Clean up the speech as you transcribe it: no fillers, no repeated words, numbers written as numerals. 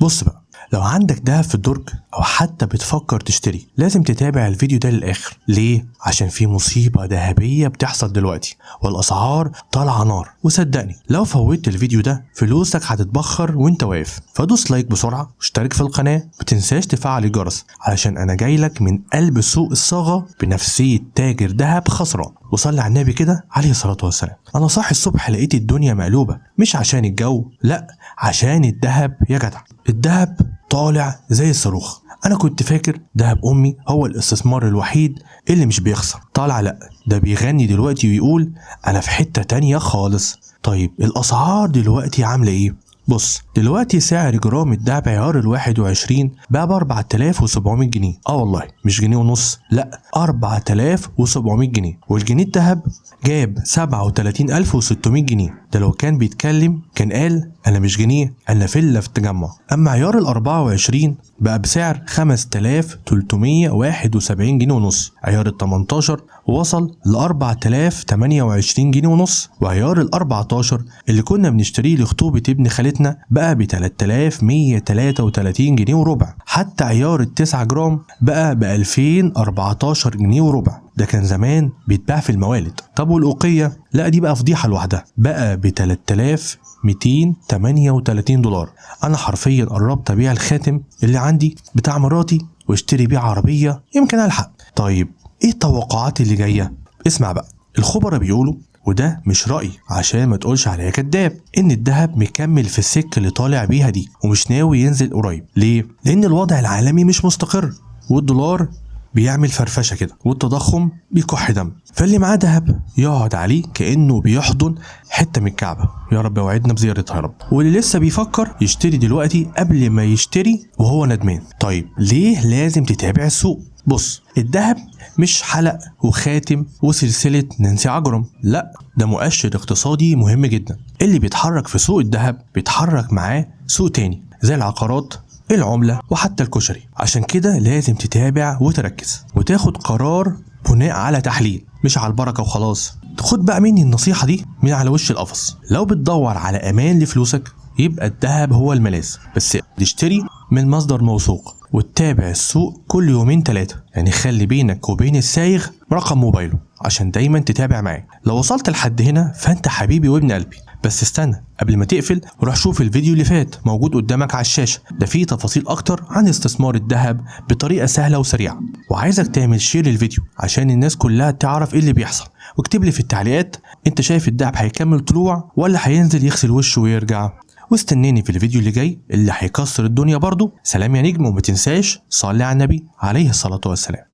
بص بقى، لو عندك دهب في الدرج او حتى بتفكر تشتري لازم تتابع الفيديو ده للاخر. ليه؟ عشان في مصيبة ذهبية بتحصل دلوقتي والاسعار طالعة نار، وصدقني لو فوتت الفيديو ده فلوسك هتتبخر وانت واقف. فدوس لايك بسرعة واشترك في القناة، متنساش تفعل الجرس علشان انا جايلك من قلب سوق الصاغة بنفسية تاجر دهب خسران. وصلي على النبي كده عليه الصلاة والسلام. انا صاحي الصبح لقيت الدنيا مقلوبة، مش عشان الجو، لا عشان الدهب يا جدع. الدهب طالع زي الصاروخ. انا كنت فاكر دهب امي هو الاستثمار الوحيد اللي مش بيخسر، طالع لا، ده بيغني دلوقتي ويقول انا في حتة تانية خالص. طيب الاسعار دلوقتي عاملة ايه؟ بص دلوقتي سعر جرام الدهب عيار ال21 بقى ب 4700 جنيه. والله مش جنيه ونص، لا 4700 جنيه. والجنيه الدهب جاب 37600 جنيه. ده لو كان بيتكلم كان قال انا مش جنيه، انا فيلا في التجمع. اما عيار ال24 بقى بسعر 5371 جنيه ونص. عيار ال18 وصل ل 4028 جنيه ونص. وعيار ال14 اللي كنا بنشتريه لخطوبة ابن خالتنا بقى ب 3133 جنيه وربع. حتى عيار ال9 جرام بقى ب 2014 جنيه وربع. ده كان زمان بيتباع في الموالد. طب والأوقية؟ لا دي بقى فضيحة لوحدها، بقى ب 3238 دولار. أنا حرفيا قربت أبيع الخاتم اللي عندي بتاع مراتي واشتري بيه عربية يمكن ألحق. طيب إيه التوقعات اللي جاية؟ اسمع بقى، الخبراء بيقولوا، وده مش رأي عشان ما تقولش عليا كداب، ان الذهب مكمل في السكة اللي طالع بيها دي ومش ناوي ينزل قريب. ليه؟ لان الوضع العالمي مش مستقر، والدولار بيعمل فرفشة كده، والتضخم بيكح دم. فاللي معاه دهب يقعد عليه كأنه بيحضن حتة من الكعبة، يا رب وعدنا بزيارتها يا رب. واللي لسه بيفكر يشتري دلوقتي قبل ما يشتري وهو ندمان. طيب ليه لازم تتابع السوق؟ بص الدهب مش حلق وخاتم وسلسلة نانسي عجرم، لا ده مؤشر اقتصادي مهم جدا. اللي بيتحرك في سوق الدهب بيتحرك معاه سوق تاني زي العقارات، العملة، وحتى الكشري. عشان كده لازم تتابع وتركز وتاخد قرار بناء على تحليل، مش على البركة وخلاص. خد بقى مني النصيحة دي من على وش القفص. لو بتدور على أمان لفلوسك يبقى الدهب هو الملاذ، بس تشتري من مصدر موثوق وتتابع السوق كل يومين 3. يعني خلي بينك وبين السايغ رقم موبايله عشان دايما تتابع معاه. لو وصلت لحد هنا فانت حبيبي وابن قلبي. بس استنى قبل ما تقفل، روح شوف الفيديو اللي فات موجود قدامك على الشاشة، ده فيه تفاصيل اكتر عن استثمار الذهب بطريقة سهلة وسريعة. وعايزك تعمل شير للفيديو عشان الناس كلها تعرف ايه اللي بيحصل. واكتب لي في التعليقات انت شايف الذهب هيكمل طلوع ولا هينزل يغسل وشه ويرجع. واستناني في الفيديو اللي جاي اللي هيكسر الدنيا برضو. سلام يا نجم، وما تنساش صلي على النبي عليه الصلاة والسلام.